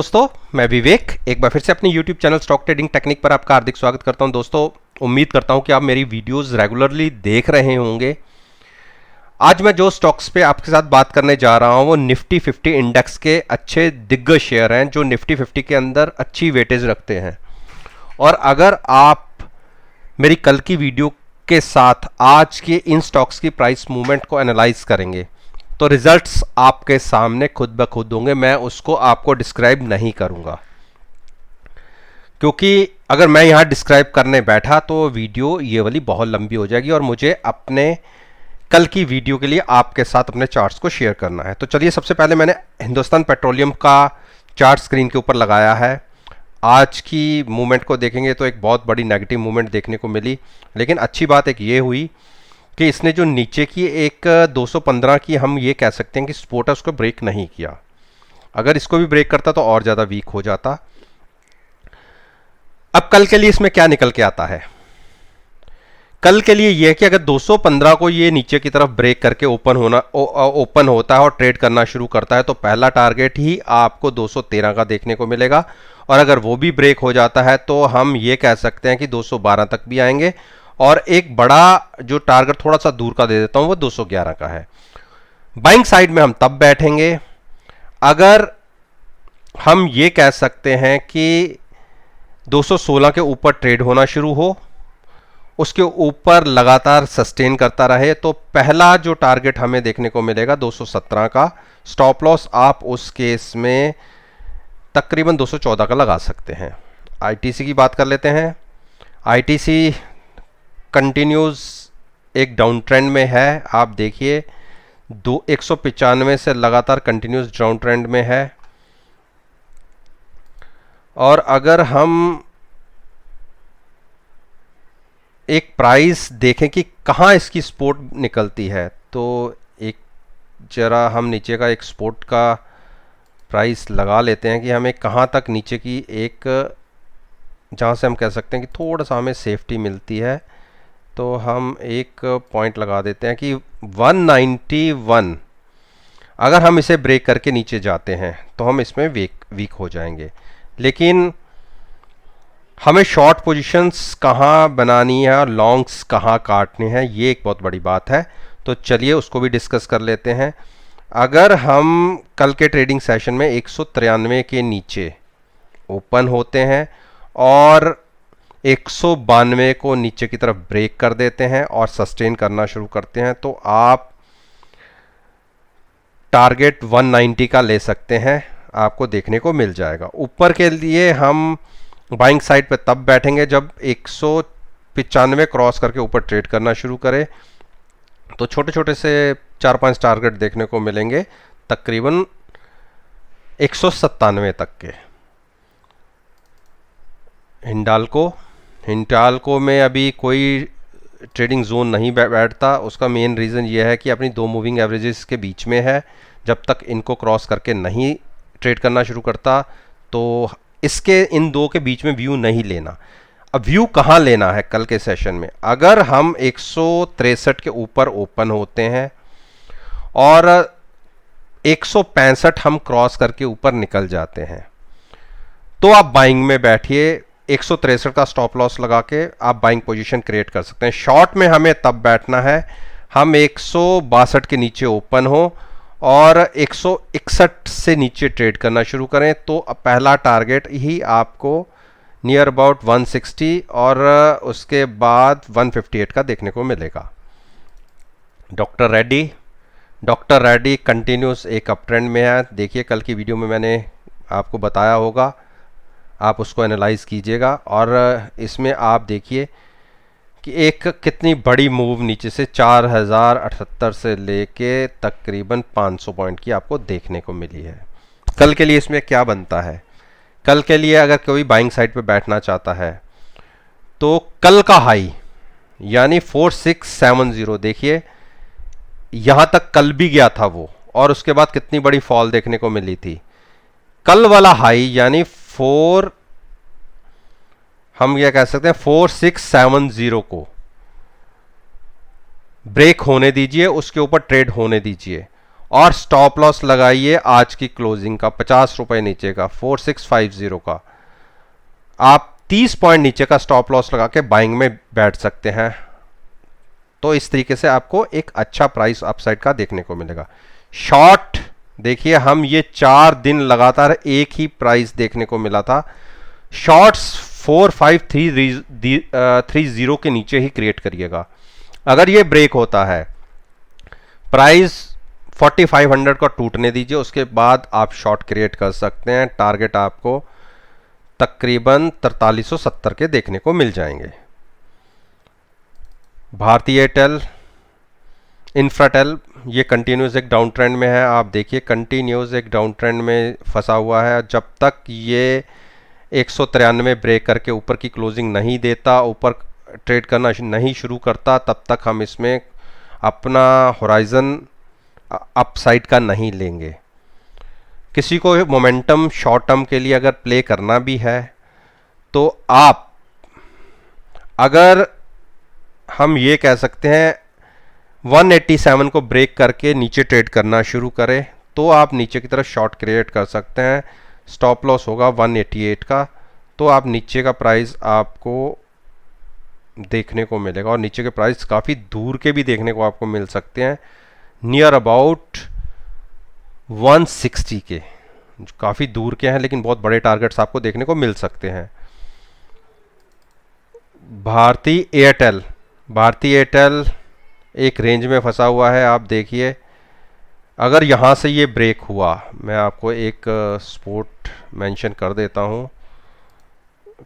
दोस्तों, मैं विवेक एक बार फिर से अपने YouTube channel stock trading technique पर आपका हार्दिक स्वागत करता हूं। दोस्तों, उम्मीद करता हूं कि आप मेरी वीडियोस रेगुलरली देख रहे होंगे। आज मैं जो स्टॉक्स पे आपके साथ बात करने जा रहा हूं वो निफ्टी 50 इंडेक्स के अच्छे दिग्गज शेयर हैं जो निफ्टी 50 के अंदर अच्छी वेटेज रखते हैं। और अगर आप मेरी कल की वीडियो के साथ आज के इन स्टॉक्स की प्राइस मूवमेंट को एनालाइज करेंगे तो रिजल्ट्स आपके सामने खुद ब खुद होंगे। मैं उसको आपको डिस्क्राइब नहीं करूंगा, क्योंकि अगर मैं यहां डिस्क्राइब करने बैठा तो वीडियो ये वाली बहुत लंबी हो जाएगी और मुझे अपने कल की वीडियो के लिए आपके साथ अपने चार्ट्स को शेयर करना है। तो चलिए, सबसे पहले मैंने हिंदुस्तान पेट्रोलियम का चार्ट स्क्रीन के ऊपर लगाया है। आज की मूवमेंट को देखेंगे तो एक बहुत बड़ी नेगेटिव मूवमेंट देखने को मिली, लेकिन अच्छी बात एक ये हुई कि इसने जो नीचे की एक 215 की हम ये कह सकते हैं कि सपोर्ट है, उसको ब्रेक नहीं किया। अगर इसको भी ब्रेक करता तो और ज़्यादा वीक हो जाता। अब कल के लिए इसमें क्या निकल के आता है? कल के लिए यह कि अगर 215 को ये नीचे की तरफ ब्रेक करके ओपन होता है और ट्रेड करना शुरू करता है तो पहला टारगेट ही आपको 213 का देखने को मिलेगा। और अगर वो भी ब्रेक हो जाता है तो हम ये कह सकते हैं कि 212 तक भी आएंगे। और एक बड़ा जो टारगेट थोड़ा सा दूर का दे देता हूं वो 211 का है। बाइंग साइड में हम तब बैठेंगे अगर हम ये कह सकते हैं कि 216 के ऊपर ट्रेड होना शुरू हो, उसके ऊपर लगातार सस्टेन करता रहे तो पहला जो टारगेट हमें देखने को मिलेगा 217 का। स्टॉप लॉस आप उस केस में तकरीबन 214 का लगा सकते हैं। आईटीसी की बात कर लेते हैं। आईटीसी कंटिन्यूज एक डाउन ट्रेंड में है। आप देखिए 195 से लगातार कंटिन्यूस डाउन ट्रेंड में है। और अगर हम एक प्राइस देखें कि कहाँ इसकी सपोर्ट निकलती है तो एक जरा हम नीचे का एक सपोर्ट का प्राइस लगा लेते हैं कि हमें कहाँ तक नीचे की एक, जहाँ से हम कह सकते हैं कि थोड़ा सा हमें सेफ्टी मिलती है। तो हम एक पॉइंट लगा देते हैं कि 191 अगर हम इसे ब्रेक करके नीचे जाते हैं तो हम इसमें वीक हो जाएंगे। लेकिन हमें शॉर्ट पोजीशंस कहाँ बनानी है और लॉन्ग्स कहाँ काटने हैं, ये एक बहुत बड़ी बात है। तो चलिए उसको भी डिस्कस कर लेते हैं। अगर हम कल के ट्रेडिंग सेशन में 193 के नीचे ओपन होते हैं और 192 को नीचे की तरफ ब्रेक कर देते हैं और सस्टेन करना शुरू करते हैं तो आप टारगेट 190 का ले सकते हैं, आपको देखने को मिल जाएगा। ऊपर के लिए हम बाइंग साइड पे तब बैठेंगे जब 195 क्रॉस करके ऊपर ट्रेड करना शुरू करें तो छोटे छोटे से 4-5 टारगेट देखने को मिलेंगे तकरीबन 197 तक के। हिंडाल्को में अभी कोई ट्रेडिंग जोन नहीं बैठता। उसका मेन रीज़न ये है कि अपनी दो मूविंग एवरेजेस के बीच में है। जब तक इनको क्रॉस करके नहीं ट्रेड करना शुरू करता तो इसके इन दो के बीच में व्यू नहीं लेना। अब व्यू कहाँ लेना है कल के सेशन में? अगर हम 163 के ऊपर ओपन होते हैं और 165 हम क्रॉस करके ऊपर निकल जाते हैं तो आप बाइंग में बैठिए। 163 का स्टॉप लॉस लगा के आप बाइंग पोजीशन क्रिएट कर सकते हैं। शॉर्ट में हमें तब बैठना है हम 162 के नीचे ओपन हो और 161 से नीचे ट्रेड करना शुरू करें तो पहला टारगेट ही आपको नियर अबाउट 160 और उसके बाद 158 का देखने को मिलेगा। डॉक्टर रेड्डी कंटिन्यूस एक अप ट्रेंड में है। देखिए, कल की वीडियो में मैंने आपको बताया होगा, आप उसको एनालाइज कीजिएगा। और इसमें आप देखिए कि एक कितनी बड़ी मूव नीचे से 4078 से लेके तकरीबन 500 पॉइंट की आपको देखने को मिली है। कल के लिए इसमें क्या बनता है? कल के लिए अगर कोई बाइंग साइड पे बैठना चाहता है तो कल का हाई यानी 4670, देखिए यहां तक कल भी गया था वो, और उसके बाद कितनी बड़ी फॉल देखने को मिली थी। कल वाला हाई यानी हम यह कह सकते हैं 4670 को ब्रेक होने दीजिए, उसके ऊपर ट्रेड होने दीजिए और स्टॉप लॉस लगाइए आज की क्लोजिंग का 50 रुपए नीचे का 4650 का। आप 30 पॉइंट नीचे का स्टॉप लॉस लगा के बाइंग में बैठ सकते हैं। तो इस तरीके से आपको एक अच्छा प्राइस अपसाइड का देखने को मिलेगा। शॉर्ट देखिए, हम ये 4 दिन लगातार एक ही प्राइस देखने को मिला था। शॉर्ट्स 4530 के नीचे ही क्रिएट करिएगा। अगर ये ब्रेक होता है, प्राइस 4500 का टूटने दीजिए, उसके बाद आप शॉर्ट क्रिएट कर सकते हैं। टारगेट आपको तकरीबन 4370 के देखने को मिल जाएंगे। भारती एयरटेल, इंफ्राटेल, ये कंटिन्यूस एक डाउन ट्रेंड में है। आप देखिए कंटिन्यूस एक डाउन ट्रेंड में फंसा हुआ है। जब तक ये 193 ब्रेक करके ऊपर की क्लोजिंग नहीं देता, ऊपर ट्रेड करना नहीं शुरू करता, तब तक हम इसमें अपना होराइजन अपसाइड का नहीं लेंगे। किसी को मोमेंटम शॉर्ट टर्म के लिए अगर प्ले करना भी है तो आप, अगर हम ये कह सकते हैं 187 को ब्रेक करके नीचे ट्रेड करना शुरू करें, तो आप नीचे की तरफ शॉर्ट क्रिएट कर सकते हैं। स्टॉप लॉस होगा 188 का, तो आप नीचे का प्राइस आपको देखने को मिलेगा। और नीचे के प्राइस काफ़ी दूर के भी देखने को आपको मिल सकते हैं, नियर अबाउट 160 के, काफ़ी दूर के हैं लेकिन बहुत बड़े टारगेट्स आपको देखने को मिल सकते हैं। भारती एयरटेल, भारती एयरटेल एक रेंज में फंसा हुआ है। आप देखिए, अगर यहाँ से ये ब्रेक हुआ, मैं आपको एक स्पॉट मेंशन कर देता हूँ,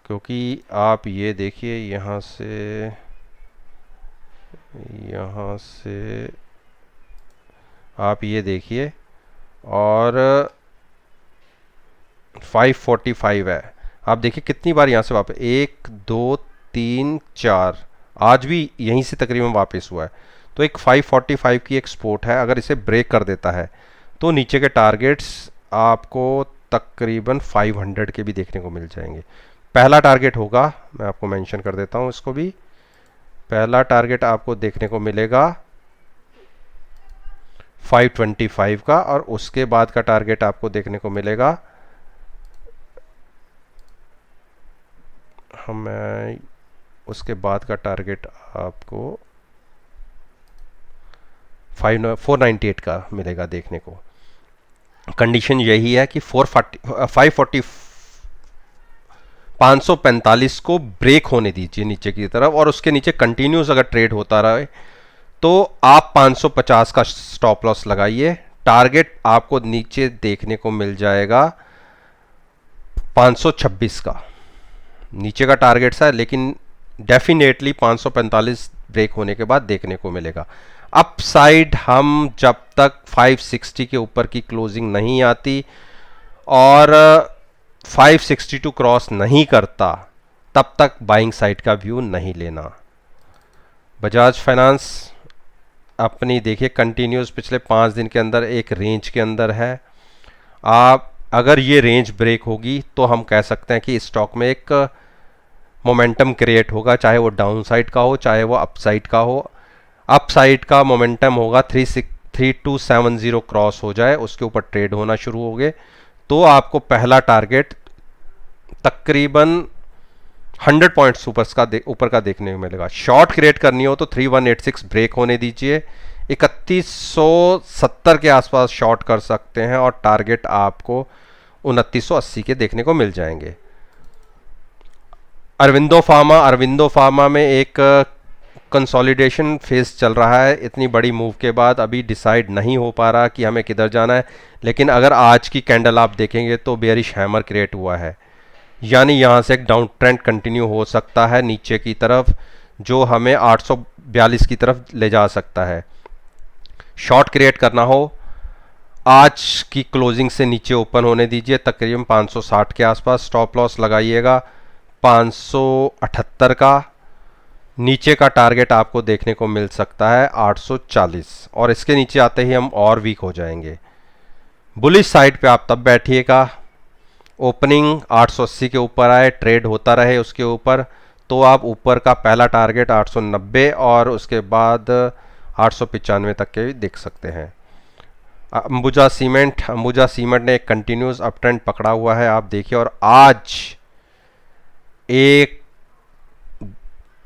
क्योंकि आप ये देखिए यहाँ से आप ये देखिए, और 545 है। आप देखिए कितनी बार यहाँ से वापस, 1 2 3 4, आज भी यहीं से तकरीबन वापस हुआ है। तो एक 545 की एक सपोर्ट है, अगर इसे ब्रेक कर देता है तो नीचे के टारगेट्स आपको तकरीबन 500 के भी देखने को मिल जाएंगे। पहला टारगेट होगा, मैं आपको मेंशन कर देता हूँ इसको भी, पहला टारगेट आपको देखने को मिलेगा 525 का, और उसके बाद का टारगेट आपको देखने को मिलेगा, हमें उसके बाद का टारगेट आपको 498 का मिलेगा देखने को। कंडीशन यही है कि 545 को ब्रेक होने दीजिए नीचे की तरफ, और उसके नीचे कंटिन्यूस अगर ट्रेड होता रहे तो आप 550 का स्टॉप लॉस लगाइए। टारगेट आपको नीचे देखने को मिल जाएगा 526 का, नीचे का टारगेट है, लेकिन डेफिनेटली 545 ब्रेक होने के बाद देखने को मिलेगा। अपसाइड हम जब तक 560 के ऊपर की क्लोजिंग नहीं आती और 562 क्रॉस नहीं करता, तब तक बाइंग साइड का व्यू नहीं लेना। बजाज फाइनेंस अपनी देखिए कंटिन्यूस पिछले 5 दिन के अंदर एक रेंज के अंदर है। आप अगर ये रेंज ब्रेक होगी तो हम कह सकते हैं कि स्टॉक में एक मोमेंटम क्रिएट होगा, चाहे वो डाउन साइड का हो चाहे वो अपसाइड का हो। अपसाइड का मोमेंटम होगा 3270 क्रॉस हो जाए, उसके ऊपर ट्रेड होना शुरू हो गए तो आपको पहला टारगेट तकरीबन 100 पॉइंट्स ऊपर का देखने को मिलेगा। शॉर्ट क्रिएट करनी हो तो 3186 ब्रेक होने दीजिए, 3170 के आसपास शॉर्ट कर सकते हैं और टारगेट आपको 2980 के देखने को मिल जाएंगे। अरविंदो फार्मा में एक कंसोलिडेशन फेज चल रहा है। इतनी बड़ी मूव के बाद अभी डिसाइड नहीं हो पा रहा कि हमें किधर जाना है, लेकिन अगर आज की कैंडल आप देखेंगे तो बेयरिश हैमर क्रिएट हुआ है, यानी यहाँ से एक डाउन ट्रेंड कंटिन्यू हो सकता है नीचे की तरफ, जो हमें 842 की तरफ ले जा सकता है। शॉर्ट क्रिएट करना हो आज की क्लोजिंग से नीचे ओपन होने दीजिए, तकरीबन 560 के आसपास स्टॉप लॉस लगाइएगा 578 का। नीचे का टारगेट आपको देखने को मिल सकता है 840, और इसके नीचे आते ही हम और वीक हो जाएंगे। बुलिश साइड पे आप तब बैठिएगा, ओपनिंग 880 के ऊपर आए, ट्रेड होता रहे उसके ऊपर, तो आप ऊपर का पहला टारगेट 890 और उसके बाद 895 तक के भी देख सकते हैं। अंबुजा सीमेंट ने एक कंटिन्यूस अप ट्रेंड पकड़ा हुआ है, आप देखिए, और आज एक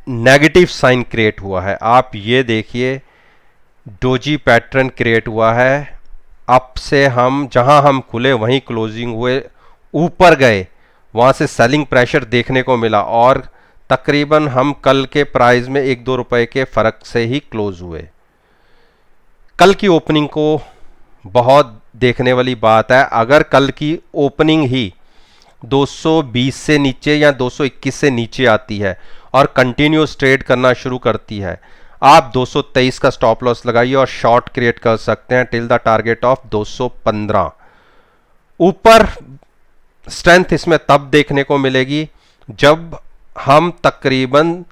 नेगेटिव साइन क्रिएट हुआ है। आप ये देखिए, डोजी पैटर्न क्रिएट हुआ है। अप से हम जहां हम खुले वहीं क्लोजिंग हुए, ऊपर गए, वहां से सेलिंग प्रेशर देखने को मिला और तकरीबन हम कल के प्राइस में 1-2 रुपए के फर्क से ही क्लोज हुए। कल की ओपनिंग को बहुत देखने वाली बात है। अगर कल की ओपनिंग ही 220 से नीचे या 221 से नीचे आती है और कंटिन्यूस ट्रेड करना शुरू करती है, आप 223 का स्टॉप लॉस लगाइए और शॉर्ट क्रिएट कर सकते हैं टिल द टारगेट ऑफ 215। ऊपर स्ट्रेंथ इसमें तब देखने को मिलेगी जब हम तकरीबन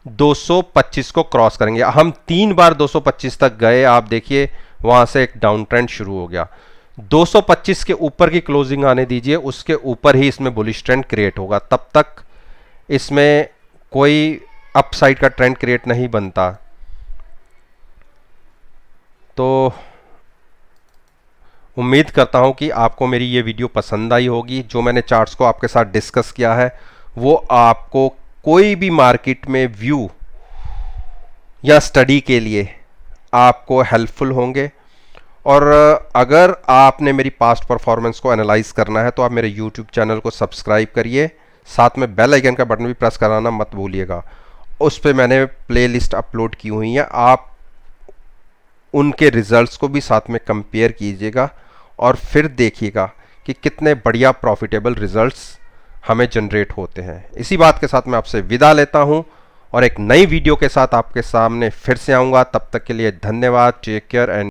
225 को क्रॉस करेंगे। हम 3 बार 225 तक गए, आप देखिए वहां से एक डाउन ट्रेंड शुरू हो गया। 225 के ऊपर की क्लोजिंग आने दीजिए, उसके ऊपर ही इसमें बुलिश ट्रेंड क्रिएट होगा। तब तक इसमें कोई अपसाइड का ट्रेंड क्रिएट नहीं बनता। तो उम्मीद करता हूं कि आपको मेरी ये वीडियो पसंद आई होगी। जो मैंने चार्ट्स को आपके साथ डिस्कस किया है वो आपको कोई भी मार्केट में व्यू या स्टडी के लिए आपको हेल्पफुल होंगे। और अगर आपने मेरी पास्ट परफॉर्मेंस को एनालाइज करना है तो आप मेरे यूट्यूब चैनल को सब्सक्राइब करिए, साथ में बेल आइकन का बटन भी प्रेस कराना मत भूलिएगा। उस पर मैंने प्लेलिस्ट अपलोड की हुई है, आप उनके रिजल्ट्स को भी साथ में कंपेयर कीजिएगा और फिर देखिएगा कि कितने बढ़िया प्रॉफिटेबल रिजल्ट्स हमें जनरेट होते हैं। इसी बात के साथ मैं आपसे विदा लेता हूं और एक नई वीडियो के साथ आपके सामने फिर से आऊँगा। तब तक के लिए धन्यवाद। Take care and